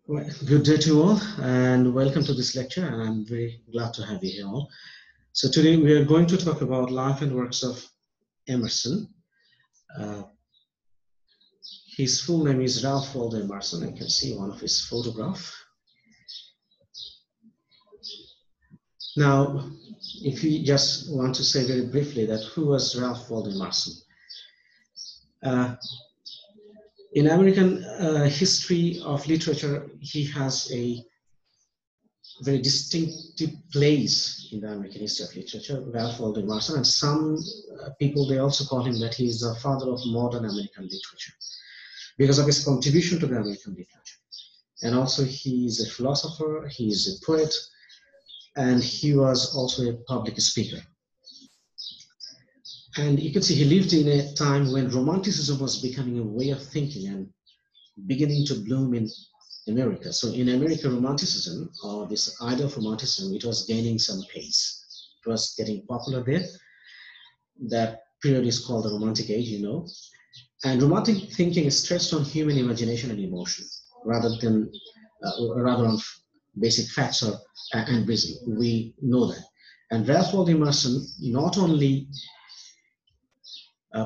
Well, good day to all, and welcome to this lecture. And I'm very glad to have you here all. So today we are going to talk about life and works of Emerson. Uh, his full name is Ralph Waldo Emerson. You can see one of his photograph. Now, if you just want to say very briefly that who was Ralph Waldo Emerson? Uh, in American history of literature, he has a very distinctive place in the American history of literature, Ralph Waldo Emerson, and some people they also call him that he is the father of modern American literature because of his contribution to the American literature. And also he is a philosopher, he is a poet, and he was also a public speaker. And you can see he lived in a time when Romanticism was becoming a way of thinking and beginning to bloom in America. So in America, Romanticism, or this idea of Romanticism, it was gaining some pace. It was getting popular there. That period is called the Romantic Age, you know. And Romantic thinking is stressed on human imagination and emotion, rather on basic facts and reason. We know that. And Ralph Waldo Emerson not only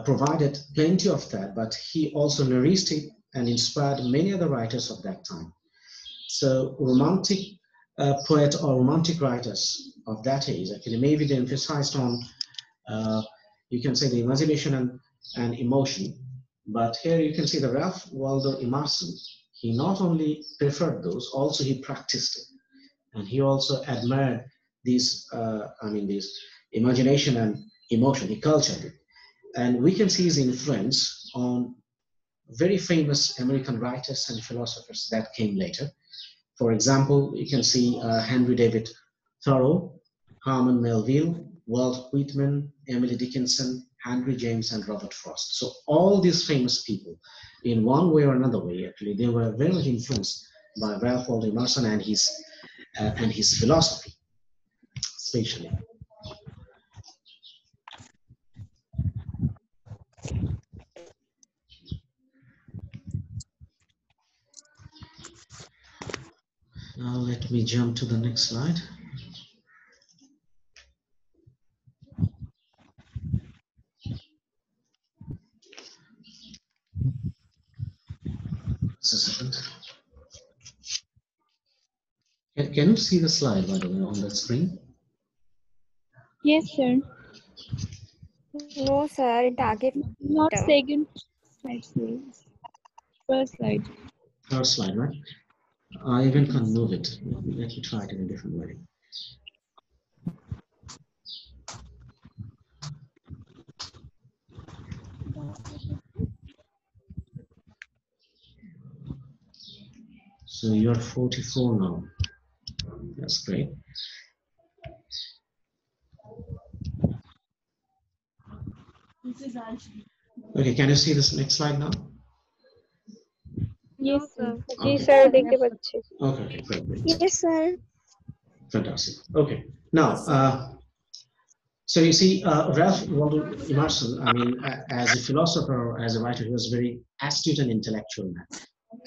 provided plenty of that, but he also nourished it and inspired many other writers of that time. So romantic poet or romantic writers of that age, actually, maybe they emphasized on, you can say, the imagination and emotion. But here you can see the Ralph Waldo Emerson. He not only preferred those, also he practiced it, and he also admired these. These imagination and emotion. He cultured it, and we can see his influence on very famous American writers and philosophers that came later. For example, you can see Henry David Thoreau, Herman Melville, Walt Whitman, Emily Dickinson, Henry James, and Robert Frost. So all these famous people, in one way or another way, actually, they were very much influenced by Ralph Waldo Emerson and his philosophy, especially. Now let me jump to the next slide. Just a second. Can you see the slide, by the way, on the screen? Yes, sir. No, sir. Target. Not second slide, sir. First slide. First slide, right? I even can't move it. Let me try it in a different way. So you're 44 now. That's great. Okay, can you see this next slide now? Yes, sir. Yes, sir. Okay, great. Yes, sir. Fantastic. Okay, now, so you see, Ralph Waldo Emerson, as a philosopher, as a writer, he was very astute and intellectual man.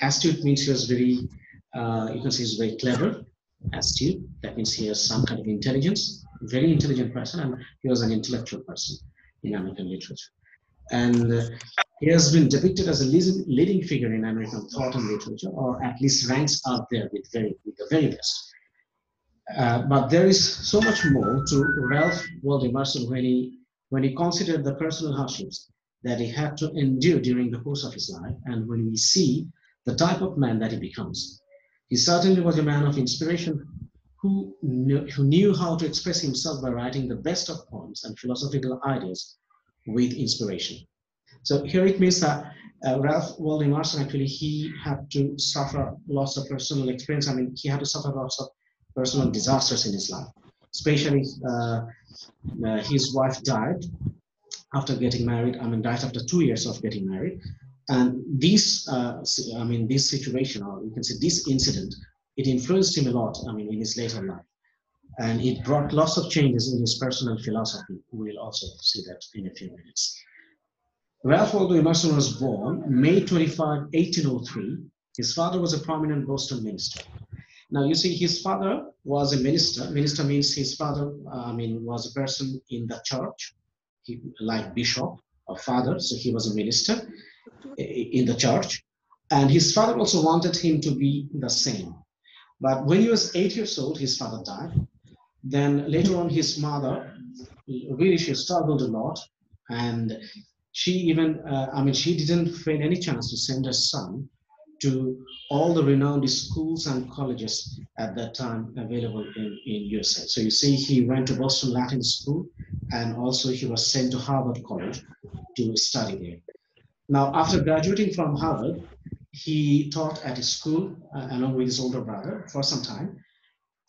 Astute means he was very, you can see he's very clever. Astute, that means he has some kind of intelligence, very intelligent person, and he was an intellectual person in American literature. And he has been depicted as a leading figure in American thought and literature, or at least ranks up there with the very best. But there is so much more to Ralph Waldo Emerson when he considered the personal hardships that he had to endure during the course of his life, and when we see the type of man that he becomes. He certainly was a man of inspiration who knew how to express himself by writing the best of poems and philosophical ideas with inspiration. So here it means that Ralph Waldo Emerson, actually, he had to suffer lots of personal experience. He had to suffer lots of personal disasters in his life. Especially his wife died after getting married. Died after 2 years of getting married. And this situation, or you can say this incident, it influenced him a lot, in his later life. And it brought lots of changes in his personal philosophy. We'll also see that in a few minutes. Ralph Waldo Emerson was born May 25, 1803, His father was a prominent Boston minister. Now you see, his father was a minister. Minister means his father, was a person in the church, like bishop or father. So he was a minister in the church, and his father also wanted him to be the same. But when he was 8 years old, his father died. Then later on, his mother really she struggled a lot, and she even she didn't find any chance to send her son to all the renowned schools and colleges at that time available in USA. So you see, he went to Boston Latin School, and also he was sent to Harvard College to study there. Now, after graduating from Harvard, he taught at a school along with his older brother for some time,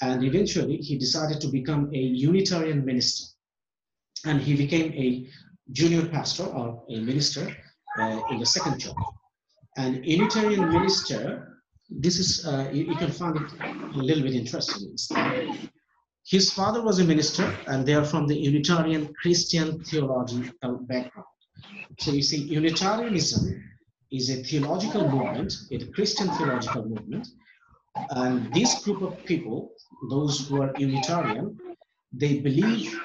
and eventually he decided to become a Unitarian minister, and he became a junior pastor or a minister in the second church. And Unitarian minister, this is, you can find it a little bit interesting. His father was a minister, and they are from the Unitarian Christian theological background. So you see, Unitarianism is a theological movement, a Christian theological movement. And this group of people, those who are Unitarian, they believe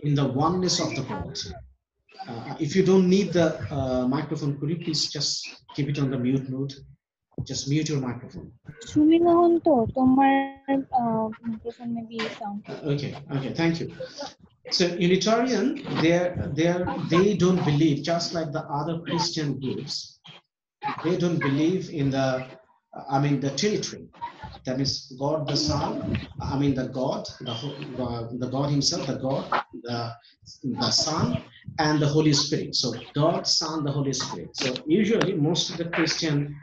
in the oneness of the God. If you don't need the microphone, could you please just keep it on the mute mode? Just mute your microphone. Okay, thank you. So Unitarian, they don't believe, just like the other Christian groups, they don't believe in the Trinity. That is God the Son, the God, the God Himself, the God, the Son, and the Holy Spirit. So God, Son, the Holy Spirit. So usually most of the Christian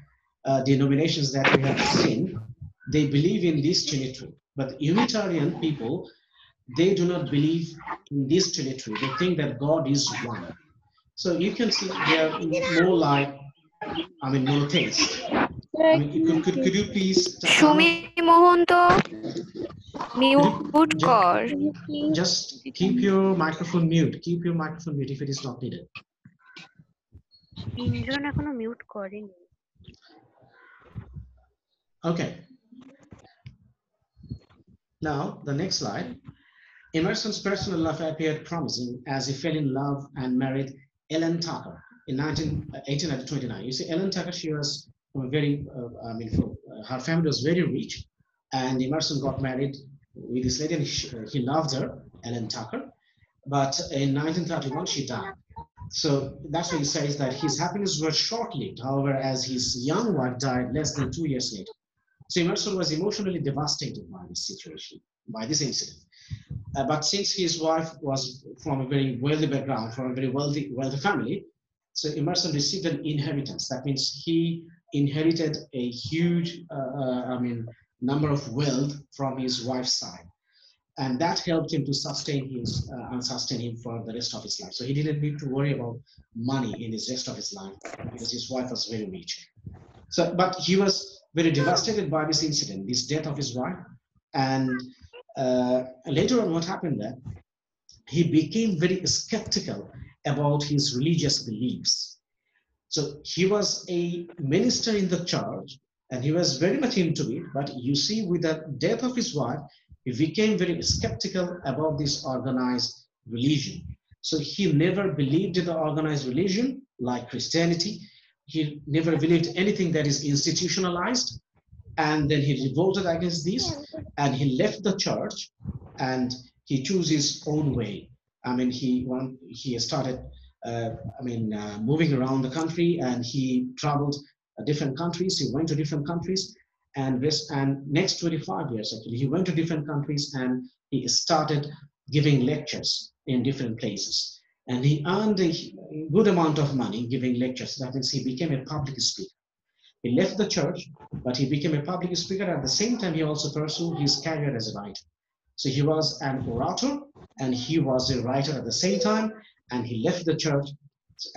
denominations that we have seen, they believe in this Trinity. But Unitarian people, they do not believe in this Trinity. They think that God is one. So you can see they are more like, monotheist. Could you please Sumi Mohanta mute কর just keep your microphone mute. Keep your microphone mute if it is not needed. তিনজন এখনো mute করেনি। Okay. Now the next slide. Emerson's personal life appeared promising as he fell in love and married Ellen Tucker in 1829. You see, Ellen Tucker, she was very, her family was very rich, and Emerson got married with this lady, and he loved her, Ellen Tucker. But in 1931, she died. So that's why he says that his happiness was short-lived. However, as his young wife died less than 2 years later. So Emerson was emotionally devastated by this situation, by this incident. But since his wife was from a very wealthy background, from a very wealthy family, so Emerson received an inheritance. That means he inherited a huge, number of wealth from his wife's side, and that helped him to sustain him for the rest of his life. So he didn't need to worry about money in his rest of his life because his wife was very rich. So, but he was very devastated by this incident, this death of his wife, and later on, what happened that he became very skeptical about his religious beliefs. So he was a minister in the church, and he was very much into it. But you see, with the death of his wife, he became very skeptical about this organized religion. So he never believed in the organized religion like Christianity. He never believed anything that is institutionalized. And then he revolted against this, and he left the church, and he chose his own way. He started, moving around the country, and he traveled different countries. He went to different countries, and next 25 years, actually, he went to different countries, and he started giving lectures in different places. And he earned a good amount of money giving lectures. That means he became a public speaker. He left the church, but he became a public speaker. At the same time, he also pursued his career as a writer. So he was an orator, and he was a writer at the same time, and he left the church,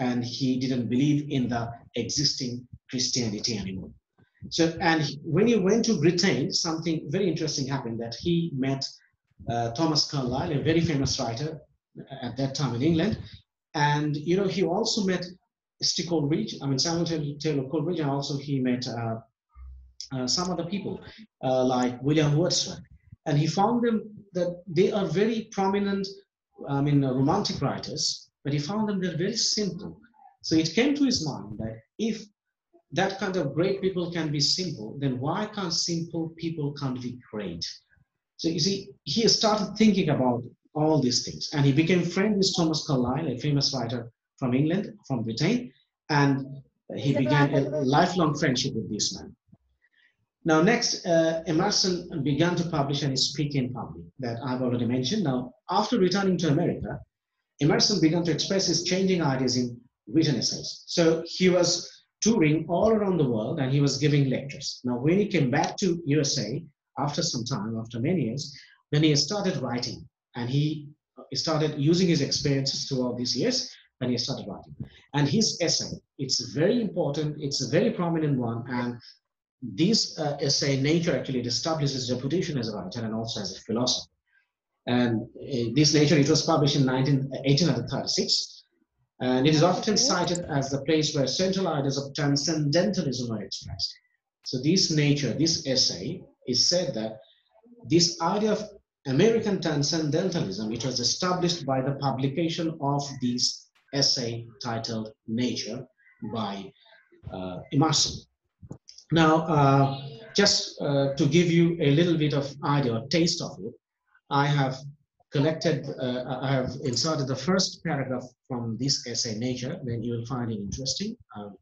and he didn't believe in the existing Christianity anymore. So, and when he went to Britain, something very interesting happened, that he met Thomas Carlyle, a very famous writer at that time in England. And, he also met Samuel Taylor Coleridge, and also he met some other people like William Wordsworth, and he found them that they are very prominent, I mean, romantic writers, but he found them they're very simple. So it came to his mind that if that kind of great people can be simple, then why can't simple people can't be great? So you see, he started thinking about all these things, and he became friends with Thomas Carlyle, a famous writer from England, from Britain, and he began a lifelong friendship with this man. Now, next, Emerson began to publish and speak in public, that I've already mentioned. Now, after returning to America, Emerson began to express his changing ideas in written essays. So he was touring all around the world and he was giving lectures. Now, when he came back to USA after some time, after many years, then he started writing and he started using his experiences throughout these years and he started writing. And his essay, it's very important, it's a very prominent one, and this essay, Nature, actually establishes his reputation as a writer and also as a philosopher. And this Nature, it was published in 1836, and it is often cited as the place where central ideas of transcendentalism are expressed. So this Nature, this essay, is said that this idea of American transcendentalism, it was established by the publication of this essay titled Nature by Emerson. Now, just to give you a little bit of idea or taste of it, I have collected, I have inserted the first paragraph from this essay, Nature, then you will find it interesting. I'll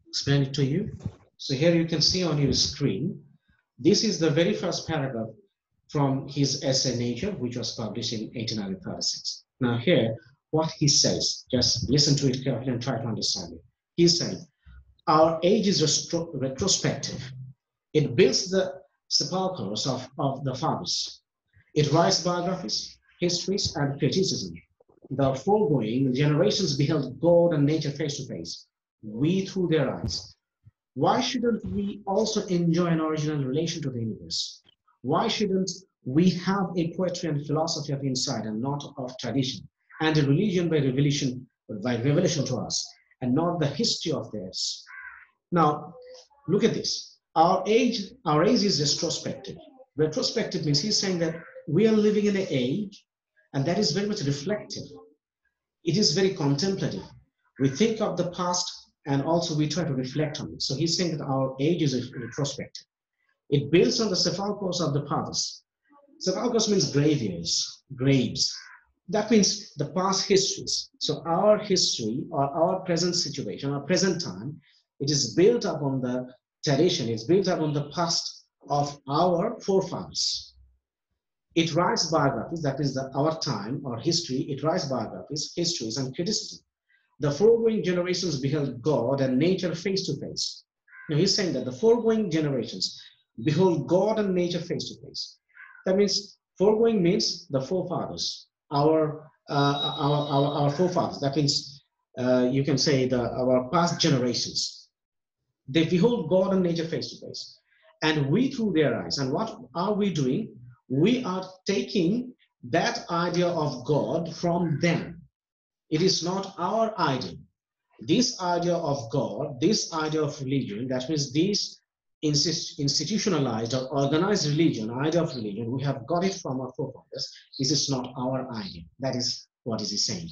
explain it to you. So here you can see on your screen, this is the very first paragraph from his essay, Nature, which was published in 1836. Now here, what he says, just listen to it carefully and try to understand it. He's saying, our age is retrospective. It builds the sepulchres of the fathers. It writes biographies, histories, and criticism. The foregoing generations beheld God and nature face to face, we through their eyes. Why shouldn't we also enjoy an original relation to the universe? Why shouldn't we have a poetry and philosophy of insight and not of tradition, and a religion by revelation to us, and not the history of theirs? Now, look at this. Our age is retrospective. Retrospective means he's saying that we are living in an age, and that is very much reflective. It is very contemplative. We think of the past, and also we try to reflect on it. So he's saying that our age is retrospective. It builds on the sepulchres of the fathers. Sepulchres means graveyards, graves. That means the past histories. So our history or our present situation, our present time, it is built up on the tradition, it's built up on the past of our forefathers. It writes biographies, that is our time or history, it writes biographies, histories, and criticism. The foregoing generations beheld God and nature face to face. Now he's saying that the foregoing generations behold God and nature face to face. That means foregoing means the forefathers, our forefathers. That means you can say our past generations. They behold God and nature face to face, and we through their eyes. And what are we doing? We are taking that idea of God from them. It is not our idea. This idea of God, this idea of religion, that means this institutionalized or organized religion, idea of religion, we have got it from our forefathers. This is not our idea. That is what is he saying.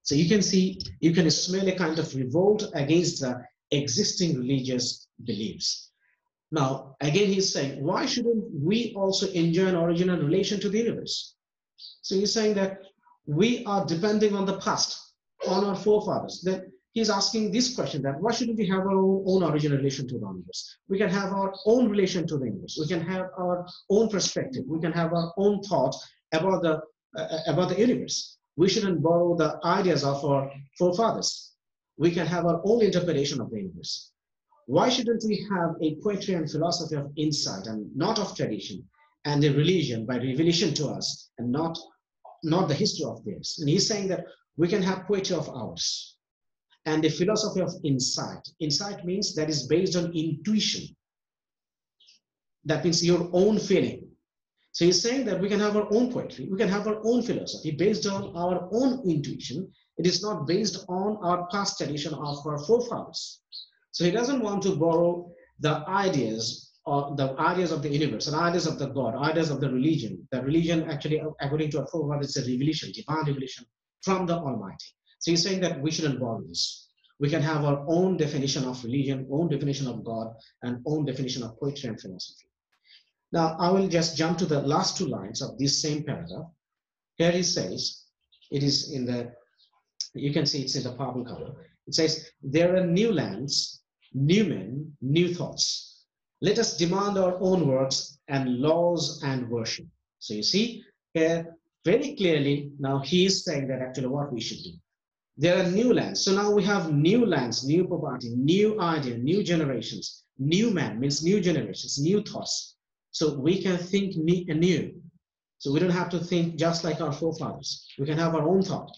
So you can see, you can smell a kind of revolt against the existing religious beliefs. Now, again, he's saying, why shouldn't we also enjoy an original relation to the universe? So he's saying that we are depending on the past, on our forefathers. Then he's asking this question, that why shouldn't we have our own original relation to the universe? We can have our own relation to the universe. We can have our own perspective. We can have our own thought about the universe. We shouldn't borrow the ideas of our forefathers. We can have our own interpretation of the universe. Why shouldn't we have a poetry and philosophy of insight and not of tradition, and a religion by revelation to us and not the history of theirs? And he's saying that we can have poetry of ours and a philosophy of insight. Insight means that is based on intuition. That means your own feeling. So he's saying that we can have our own poetry, we can have our own philosophy based on our own intuition. It is not based on our past tradition of our forefathers. So he doesn't want to borrow the ideas or the ideas of the universe, and ideas of the God, ideas of the religion. The religion actually, according to our forefathers, is a revelation, divine revelation from the Almighty. So he's saying that we shouldn't borrow this. We can have our own definition of religion, own definition of God, and own definition of poetry and philosophy. Now, I will just jump to the last two lines of this same paragraph. Here he says, it is in the, you can see it's in the purple color. It says, there are new lands, new men, new thoughts. Let us demand our own works and laws and worship. So you see here very clearly, now he is saying that actually what we should do. There are new lands. So now we have new lands, new property, new idea, new generations. New man means new generations, new thoughts. So we can think anew. So we don't have to think just like our forefathers. We can have our own thought.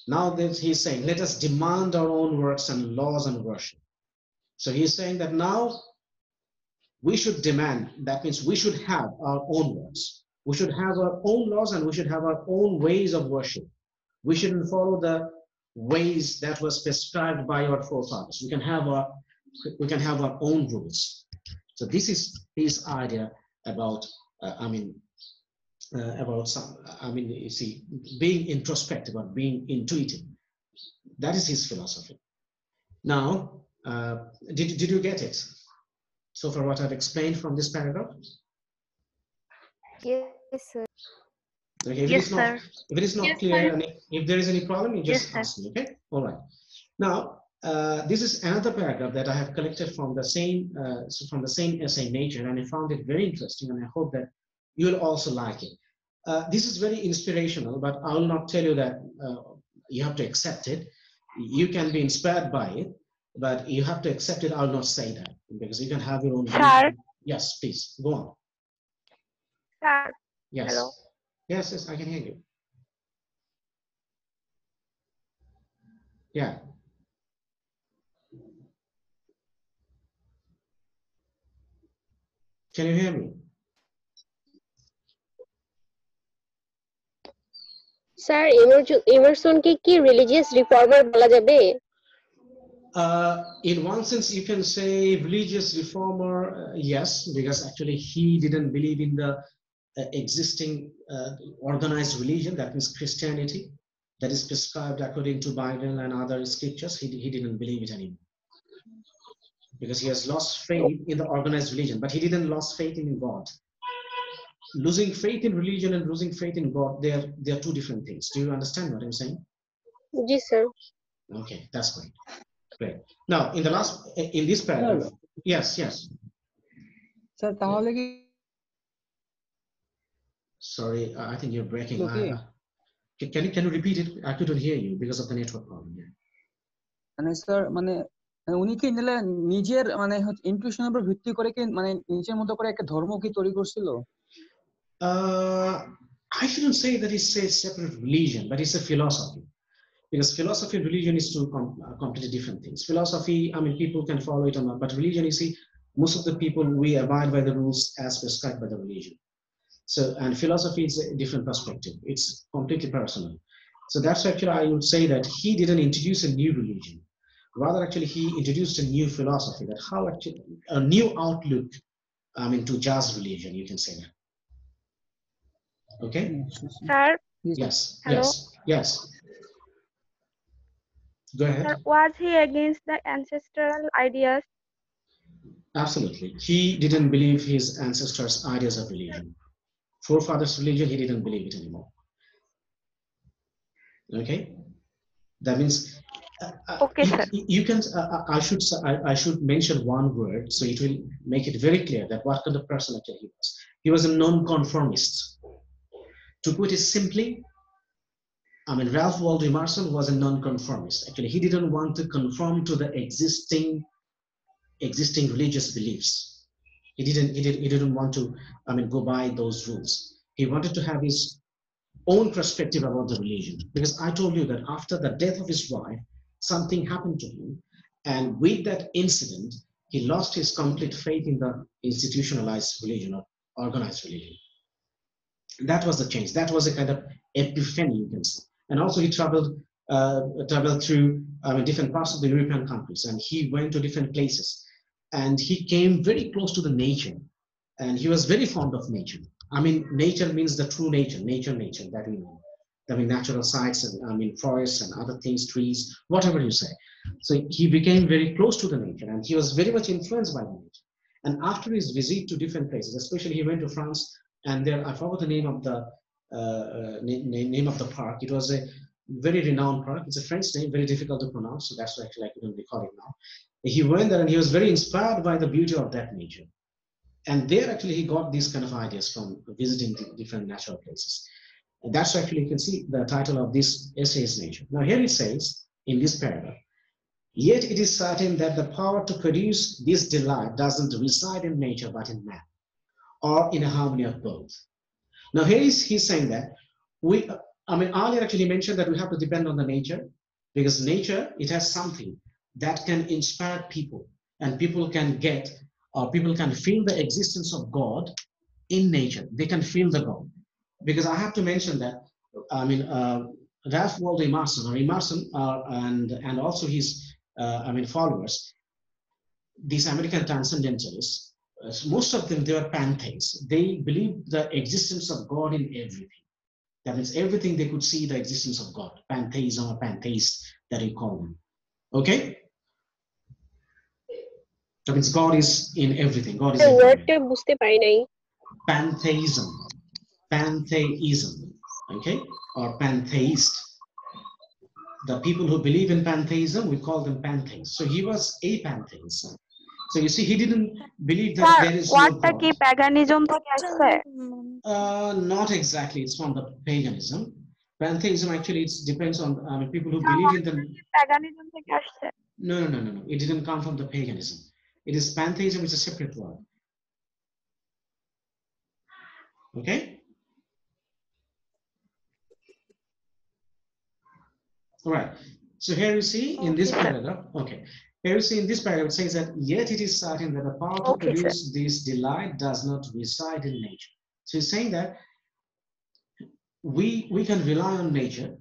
Now that he's saying, let us demand our own works and laws and worship. So he's saying that now we should demand, that means we should have our own works. We should have our own laws and we should have our own ways of worship. We shouldn't follow the ways that was prescribed by our forefathers. We can have our own rules. So this is his idea about, you see, being introspective or being intuitive. That is his philosophy. Now, did you get it? So far what I've explained from this paragraph? Yes, sir. Okay, if Yes, it is not Yes, clear, sir. and if there is any problem, you just Yes, sir. ask me, okay? All right. Now, this is another paragraph that I have collected from the same essay Nature, and I found it very interesting, and I hope that you'll also like it. This is very inspirational, but I will not tell you that you have to accept it. You can be inspired by it, but you have to accept it. I'll not say that because you can have your own. Sir. Yes, please go on. Sir. Yes. Hello. Yes, I can hear you. Yeah. Can you hear me? Sir এমারসনকে কি religious reformer বলা যাবে? In one sense, you can say religious reformer, yes, because actually he didn't believe in the existing organized religion, that means Christianity, that is prescribed according to Bible and other scriptures. He didn't believe it anymore because he has lost faith in the organized religion, but he didn't lose faith in God. Losing faith in religion and losing faith in God, they are two different things. Do you understand what I'm saying? G sir. Okay, that's great. Great. Now, in this paragraph, yes. Sir তাহলে কি Sorry, I think you're breaking. Okay. Can you repeat it? I couldn't hear you because of the network problem. Yeah. মানে sir মানে উনি কি নিলে নিজের মানে ইনটিউশনের উপর ভিত্তি করে কি মানে নিজের মতো করে একটা ধর্ম কি তৈরি করছিল? I shouldn't say that it's a separate religion, but it's a philosophy. Because philosophy and religion is two completely different things. Philosophy, I mean, people can follow it or not, but religion, you see, most of the people, we abide by the rules as prescribed by the religion. So, and philosophy is a different perspective. It's completely personal. So that's actually, I would say that he didn't introduce a new religion. Rather, actually, he introduced a new philosophy, that how actually, a new outlook, to jazz religion, you can say that. Okay? Sir. Yes, Hello? yes. Go ahead. Sir, was he against the ancestral ideas? Absolutely. He didn't believe his ancestors' ideas of religion. Forefathers' religion, he didn't believe it anymore. Okay? That means Okay, sir. you can. I should mention one word, so it will make it very clear that what kind of person actually he was. He was a non-conformist. To put it simply, Ralph Waldo Emerson was a non-conformist. Actually, he didn't want to conform to the existing religious beliefs. He didn't want to go by those rules. He wanted to have his own perspective about the religion, because I told you that after the death of his wife, something happened to him, and with that incident he lost his complete faith in the institutionalized religion or organized religion. That was the change. That was a kind of epiphany, you can say. And also he traveled through different parts of the European countries, and he went to different places. and he came very close to the nature, and he was very fond of nature. I mean, nature means the true nature, nature that we know. I mean, natural sites, and I mean, forests and other things, trees, whatever you say. So he became very close to the nature, and he was very much influenced by the nature. And after his visit to different places, especially he went to France, and there I forgot the name of the name of the park. It was a very renowned park. It's a French name, very difficult to pronounce, so that's why actually I couldn't recall it now. He went there and he was very inspired by the beauty of that nature. And there actually he got these kind of ideas from visiting different natural places. And that's actually, you can see the title of this essay is Nature. Now here it says in this paragraph, yet it is certain that the power to produce this delight doesn't reside in nature but in man, or in a harmony of both. Now here he's saying that earlier actually mentioned that we have to depend on the nature, because nature, it has something that can inspire people, and people can get, or people can feel the existence of God in nature. They can feel the God. Because I have to mention that, Ralph Waldo Emerson, and also his, followers, these American transcendentalists, most of them, they were pantheists. They believed the existence of God in everything. That means everything they could see the existence of God. Pantheism or pantheist, that you call them. Okay? That means God is in everything. God is in everything. Pantheism. Pantheism. Okay? Or pantheist. The people who believe in pantheism, we call them pantheists. So he was a pantheist. So you see, he didn't believe that there is no God. কি paganism থেকে আসছে? Not exactly. It's from the paganism. Pantheism actually it depends on people who believe in the paganism থেকে আসছে? No. It didn't come from the paganism. It is pantheism. It's a separate word. Okay. All right. So here you see in this paragraph. Okay. Here you see in this paragraph, it says that yet it is certain that the power to produce this delight does not reside in nature. So he's saying that we can rely on nature,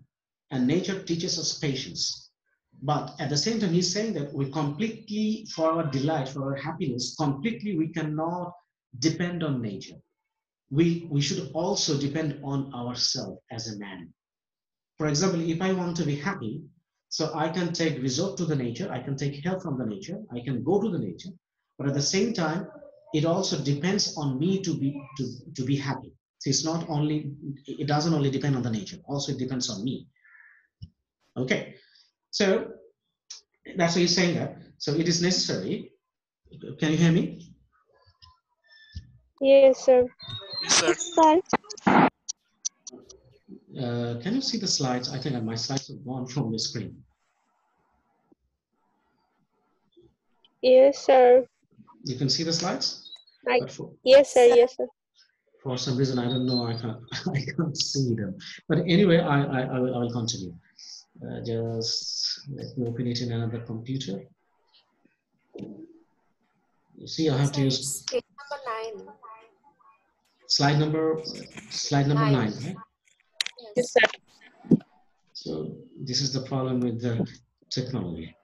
and nature teaches us patience. But at the same time, he's saying that we completely, for our delight, for our happiness, completely we cannot depend on nature. We should also depend on ourselves as a man. For example, if I want to be happy, so I can take resort to the nature, I can take help from the nature, I can go to the nature, but at the same time, it also depends on me to be happy. So it's not only, it doesn't only depend on the nature, also it depends on me. Okay, so that's what he's saying that. So it is necessary. Can you hear me? Yes, sir. Yes, sir. Can you see the slides? I think my slides have gone from the screen. Yes, sir. You can see the slides? Yes, sir. Yes, sir. For some reason, I don't know, I can't see them. But anyway, I will continue. Just let me open it in another computer. You see, I have to use slide number 9, right? Yes, sir. So this is the problem with the technology.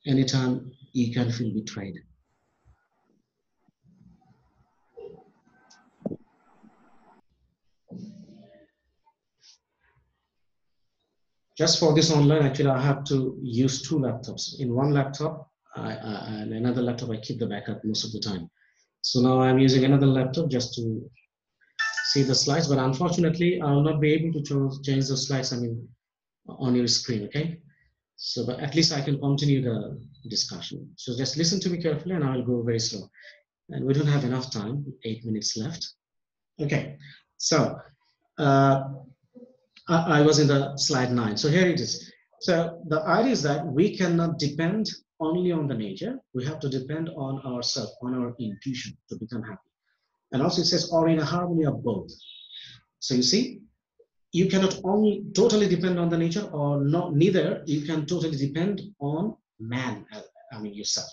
Anytime you can feel betrayed. Just for this online, actually, I have to use 2 laptops. In one laptop, and another laptop, I keep the backup most of the time. So now I'm using another laptop just to see the slides, but unfortunately, I will not be able to change the slides, on your screen, okay? So, but at least I can continue the discussion. So just listen to me carefully, and I will go very slow. And we don't have enough time, 8 minutes left. Okay, so I was in the slide 9. So here it is. So the idea is that we cannot depend only on the nature. We have to depend on ourselves, on our intuition to become happy. And also it says, or in a harmony of both. So you see, you cannot only totally depend on the nature, or neither you can totally depend on man, yourself.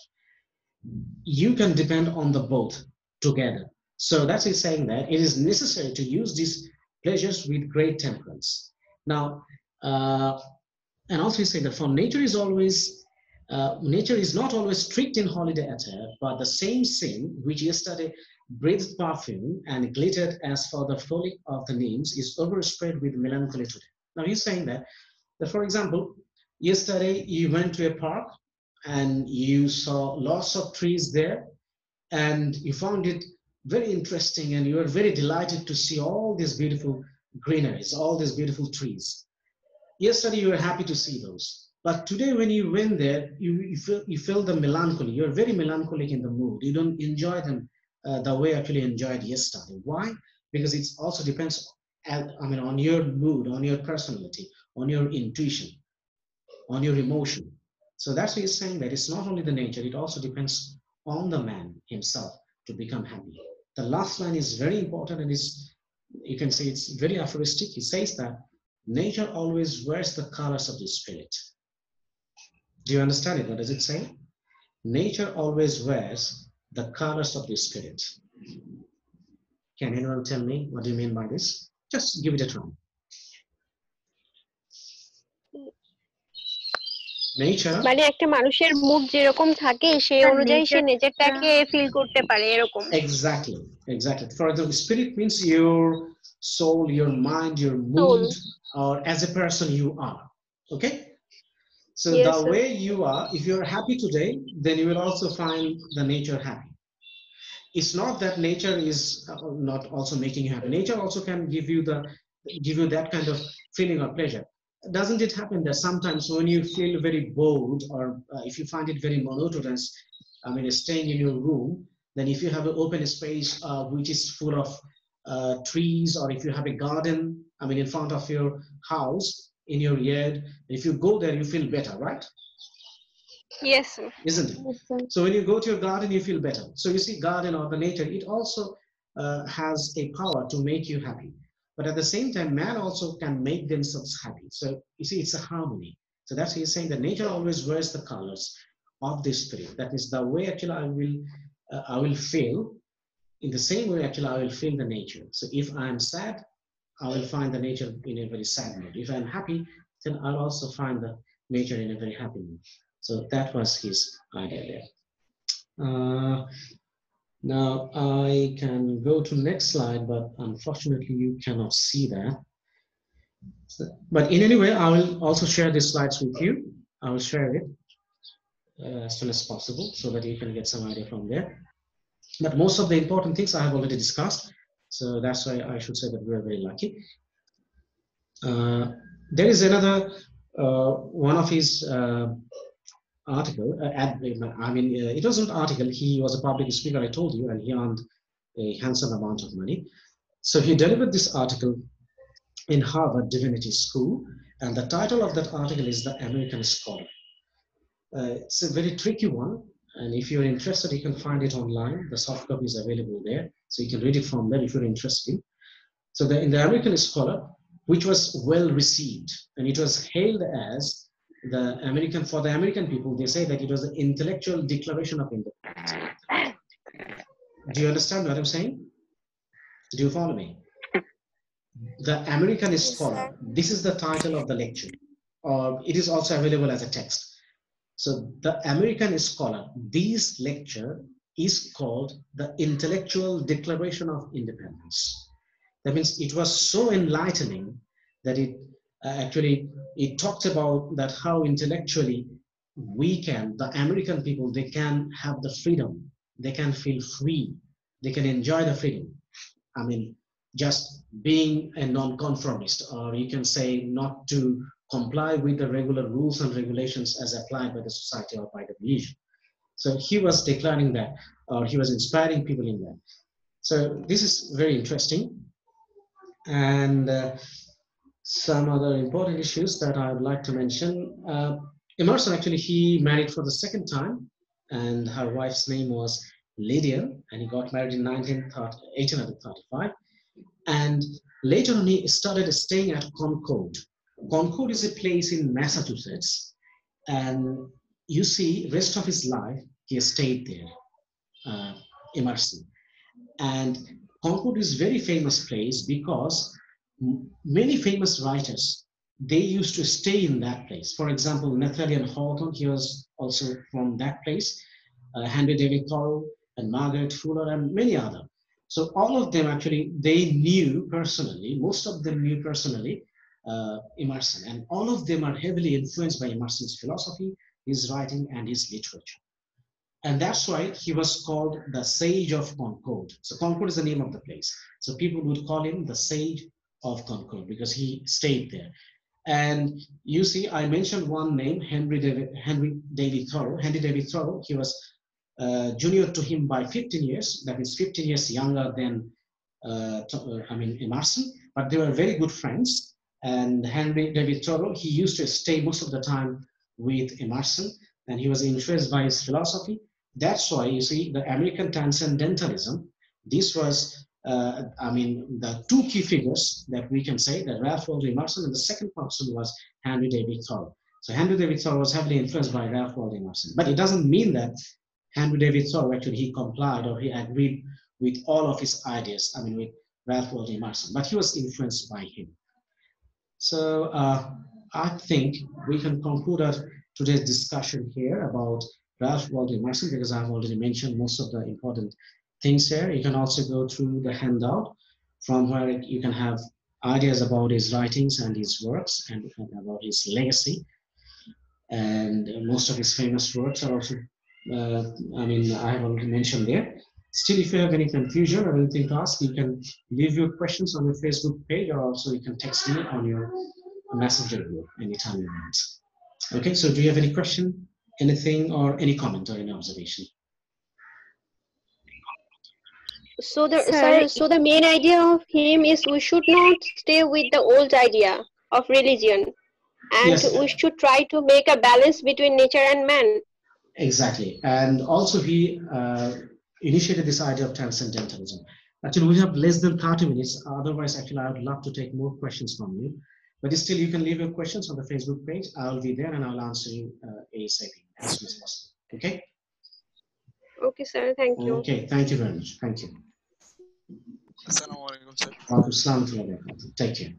You can depend on the both together. So that's it, saying that it is necessary to use these pleasures with great temperance. Now, and also he said that for nature is always nature is not always strict in holiday attire, but the same scene which yesterday breathed perfume and glittered as for the frolic of the nymphs is overspread with melancholy today. Now he's saying that for example, yesterday you went to a park and you saw lots of trees there and you found it very interesting and you were very delighted to see all these beautiful greeneries, all these beautiful trees. Yesterday you were happy to see those. But today when you went there, you feel the melancholy. You're very melancholic in the mood. You don't enjoy them the way I actually enjoyed yesterday. Why? Because it also depends on your mood, on your personality, on your intuition, on your emotion. So that's why he's saying that it's not only the nature, it also depends on the man himself to become happy. The last line is very important and is, you can say it's very aphoristic. He says that nature always wears the colors of the spirit. Do you understand it? What does it say? Nature always wears the colors of the spirit. Can anyone tell me what do you mean by this? Just give it a try. Nature. মানে একটা মানুষের mood যেরকম থাকে সেই অনুযায়ী সে নেচারটাকে feel করতে পারে এরকম। Exactly, exactly. For example, spirit means your soul, your mind, your mood, or as a person you are. Okay? So Yes, the sir. way you are, if you're happy today, then you will also find the nature happy. It's not that nature is not also making you happy. Nature also can give you that kind of feeling of pleasure. Doesn't it happen that sometimes when you feel very bored or if you find it very monotonous, staying in your room, then if you have an open space which is full of trees, or if you have a garden, in front of your house, in your yard, if you go there, you feel better, right? Yes, sir. Isn't it? Yes, sir. So when you go to your garden, you feel better. So you see, garden or the nature, it also has a power to make you happy. But at the same time, man also can make themselves happy. So you see, it's a harmony. So that's what he's saying, that nature always wears the colors of the spirit. That is the way actually I will feel. In the same way, actually, I will feel the nature. So if I'm sad, I will find the nature in a very sad mood. If I'm happy, then I'll also find the nature in a very happy mood. So that was his idea there. Now I can go to next slide, but unfortunately you cannot see that. But in any way, I will also share these slides with you. I will share it as soon as possible so that you can get some idea from there. But most of the important things I have already discussed. So that's why I should say that we are very lucky. There is another one of his article. It wasn't an article. He was a public speaker, I told you, and he earned a handsome amount of money. So he delivered this article in Harvard Divinity School, and the title of that article is The American Scholar. It's a very tricky one, and if you're interested, you can find it online. The soft copy is available there, so you can read it from there if you're interested. So in the American Scholar, which was well received, and it was hailed as for the American people, they say that it was an intellectual declaration of independence. Do you understand what I'm saying? Do you follow me? The American Scholar, this is the title of the lecture, or it is also available as a text. So the American Scholar, this lecture is called the Intellectual Declaration of Independence. That means it was so enlightening that it it talked about that how intellectually the American people, they can have the freedom, they can feel free, they can enjoy the freedom. Just being a non-conformist, or you can say not to comply with the regular rules and regulations as applied by the society or by the religion. So he was declaring that, or he was inspiring people in that. So this is very interesting. And some other important issues that I would like to mention. Emerson, actually, he married for the second time, and her wife's name was Lydia, and he got married in 1835. And later on, he started staying at Concord. Concord is a place in Massachusetts, and you see, rest of his life, he stayed there, Emerson. And Concord is a very famous place because many famous writers, they used to stay in that place. For example, Nathaniel Hawthorne, he was also from that place, Henry David Thoreau and Margaret Fuller and many other. So all of them actually, they knew personally, most of them knew personally Emerson, and all of them are heavily influenced by Emerson's philosophy, his writing and his literature. And that's why he was called the Sage of Concord. So Concord is the name of the place. So people would call him the Sage of Concord because he stayed there. And you see, I mentioned one name, Henry David Thoreau. Henry David Thoreau, he was junior to him by 15 years. That is 15 years younger than, Emerson. But they were very good friends. And Henry David Thoreau, he used to stay most of the time with Emerson, and he was influenced by his philosophy. That's why you see the American transcendentalism. This was, the two key figures that we can say, that Ralph Waldo Emerson, and the second person was Henry David Thoreau. So Henry David Thoreau was heavily influenced by Ralph Waldo Emerson, but it doesn't mean that Henry David Thoreau actually he complied or he agreed with all of his ideas. With Ralph Waldo Emerson, but he was influenced by him. So I think we can conclude our today's discussion here about Ralph Waldo Emerson, because I've already mentioned most of the important things here. You can also go through the handout from where you can have ideas about his writings and his works and about his legacy. And most of his famous works are also, I have already mentioned there. Still, if you have any confusion or anything to ask, you can leave your questions on your Facebook page, or also you can text me on your messenger group anytime you want. Okay, so do you have any question, anything, or any comment or any observation? So the main idea of him is we should not stay with the old idea of religion, and Yes. we should try to make a balance between nature and man. Exactly, and also he initiated this idea of transcendentalism. Actually, we have less than 30 minutes. Otherwise, actually, I would love to take more questions from you. But still, you can leave your questions on the Facebook page. I'll be there and I'll answer you ASAP as soon as possible. Okay? Okay, sir. Thank you. Okay, thank you very much. Thank you. Assalamu alaikum, sir. Wa alaikum assalam. Take care.